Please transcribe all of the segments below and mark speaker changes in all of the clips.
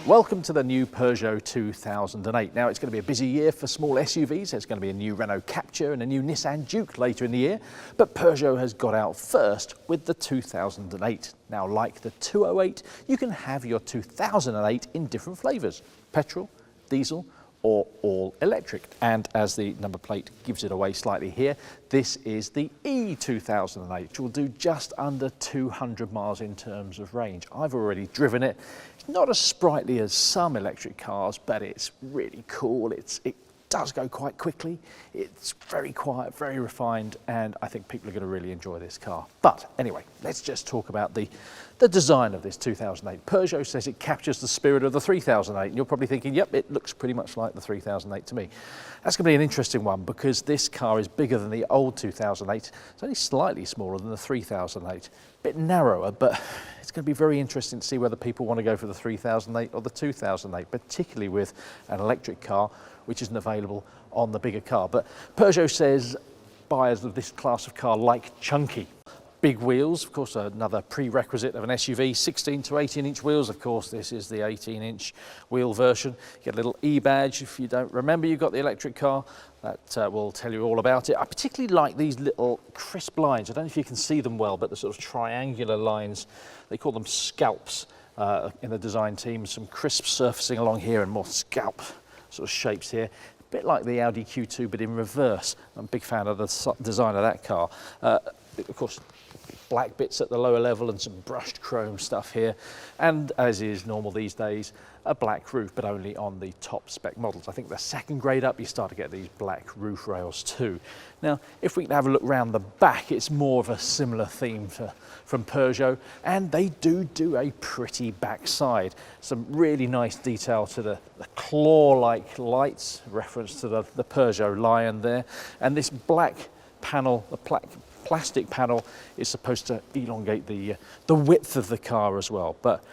Speaker 1: Welcome to the new Peugeot 2008. Now it's going to be a busy year for small SUVs. There's going to be a new Renault Captur and a new Nissan Juke later in the year, but Peugeot has got out first with the 2008. Now, like the 208, you can have your 2008 in different flavours: petrol, diesel, or all electric. And as the number plate gives it away slightly here, this is the E2008, which will do just under 200 miles in terms of range. I've already driven it. It's not as sprightly as some electric cars, but it's really cool. It does go quite quickly. It's very quiet, very refined, and I think people are going to really enjoy this car. But anyway, let's just talk about the design of this 2008. Peugeot says it captures the spirit of the 3008, and you're probably thinking, yep, it looks pretty much like the 3008 to me. That's going to be an interesting one because this car is bigger than the old 2008. It's only slightly smaller than the 3008. A bit narrower, but it's going to be very interesting to see whether people want to go for the 3008 or the 2008, particularly with an electric car which isn't available on the bigger car. But Peugeot says buyers of this class of car like chunky. Big wheels, of course, another prerequisite of an SUV, 16 to 18 inch wheels. Of course, this is the 18-inch wheel version. You get a little E-badge. If you don't remember you've got the electric car, that will tell you all about it. I particularly like these little crisp lines. I don't know if you can see them well, but the sort of triangular lines, they call them scalps in the design team. Some crisp surfacing along here and more scalp sort of shapes here. A bit like the Audi Q2, but in reverse. I'm a big fan of the design of that car. Of course, black bits at the lower level and some brushed chrome stuff here, and as is normal these days, a black roof, but only on the top spec models. I think the second grade up you start to get these black roof rails too. Now, if we can have a look round the back, it's more of a similar theme from Peugeot, and they do a pretty backside. Some really nice detail to the claw-like lights, reference to the Peugeot lion there, and this black panel, the plastic panel, is supposed to elongate the width of the car as well, but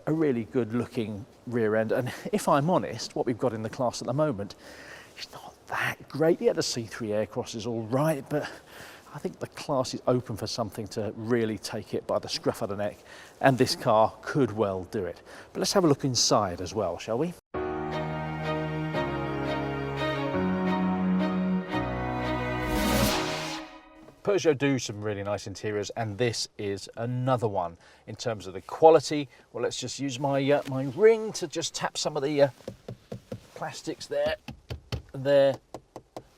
Speaker 1: a really good looking rear end. And if I'm honest, what we've got in the class at the moment is not that great. Yeah, the C3 Aircross is all right, but I think the class is open for something to really take it by the scruff of the neck, and this car could well do it. But let's have a look inside as well, shall we? Peugeot do some really nice interiors, and this is another one. In terms of the quality, well, let's just use my my ring to just tap some of the plastics there and there.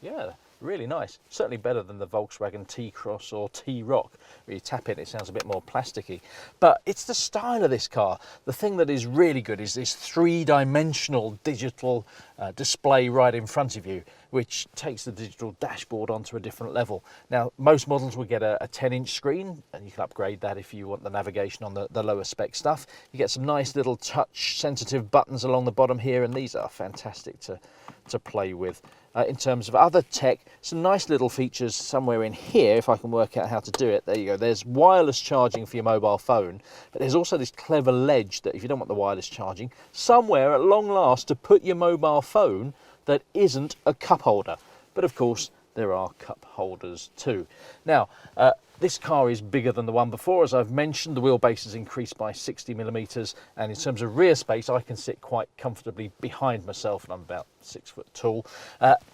Speaker 1: Yeah, really nice. Certainly better than the Volkswagen T-Cross or T-Roc. Where you tap it sounds a bit more plasticky. But it's the style of this car. The thing that is really good is this three-dimensional digital display right in front of you, which takes the digital dashboard onto a different level. Now, most models will get a 10-inch screen, and you can upgrade that if you want the navigation on the lower spec stuff. You get some nice little touch-sensitive buttons along the bottom here, and these are fantastic to play with. In terms of other tech, some nice little features somewhere in here, if I can work out how to do it. There you go. There's wireless charging for your mobile phone, but there's also this clever ledge that if you don't want the wireless charging, somewhere at long last to put your mobile phone that isn't a cup holder. But of course, there are cup holders too. Now, this car is bigger than the one before. As I've mentioned, the wheelbase has increased by 60 millimeters, and in terms of rear space, I can sit quite comfortably behind myself, and I'm about 6 foot tall.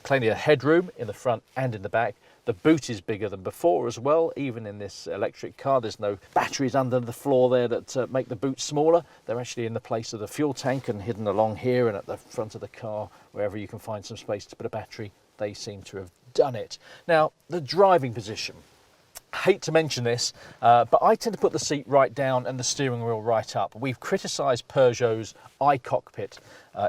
Speaker 1: Plenty of headroom in the front and in the back. The boot is bigger than before as well. Even in this electric car, there's no batteries under the floor there that make the boot smaller. They're actually in the place of the fuel tank and hidden along here and at the front of the car, wherever you can find some space to put a battery. They seem to have done it. Now, the driving position. Hate to mention this, but I tend to put the seat right down and the steering wheel right up. We've criticised Peugeot's iCockpit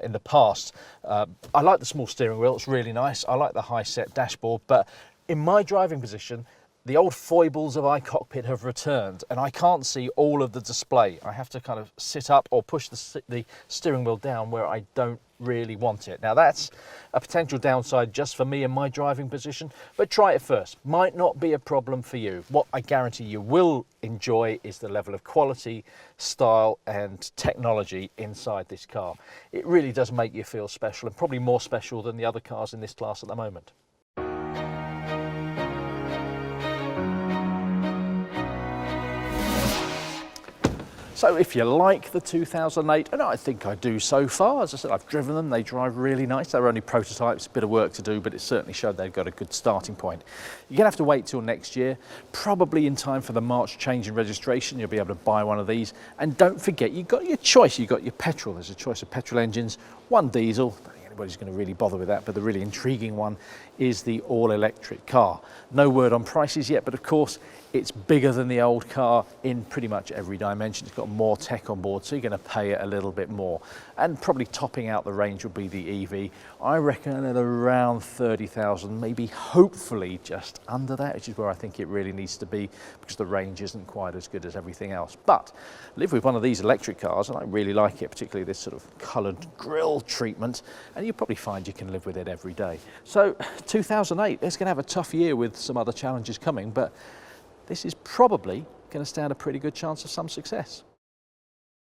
Speaker 1: in the past. I like the small steering wheel, it's really nice. I like the high set dashboard, but in my driving position, the old foibles of iCockpit have returned, and I can't see all of the display. I have to kind of sit up or push the steering wheel down where I don't really want it. Now, that's a potential downside just for me in my driving position, but try it first. Might not be a problem for you. What I guarantee you will enjoy is the level of quality, style and technology inside this car. It really does make you feel special, and probably more special than the other cars in this class at the moment. So if you like the 2008, and I think I do so far, as I said, I've driven them, they drive really nice. They're only prototypes, a bit of work to do, but it certainly showed they've got a good starting point. You're gonna have to wait till next year, probably in time for the March change in registration. You'll be able to buy one of these. And don't forget, you've got your choice. You've got your petrol. There's a choice of petrol engines, one diesel. Anybody's going to really bother with that, but the really intriguing one is the all-electric car. No word on prices yet, but of course it's bigger than the old car in pretty much every dimension. It's got more tech on board, so you're going to pay it a little bit more. And probably topping out the range will be the EV. I reckon at around 30,000, maybe hopefully just under that, which is where I think it really needs to be, because the range isn't quite as good as everything else. But live with one of these electric cars, and I really like it, particularly this sort of coloured grille treatment, and you'll probably find you can live with it every day. So 2008, it's going to have a tough year with some other challenges coming, but this is probably going to stand a pretty good chance of some success.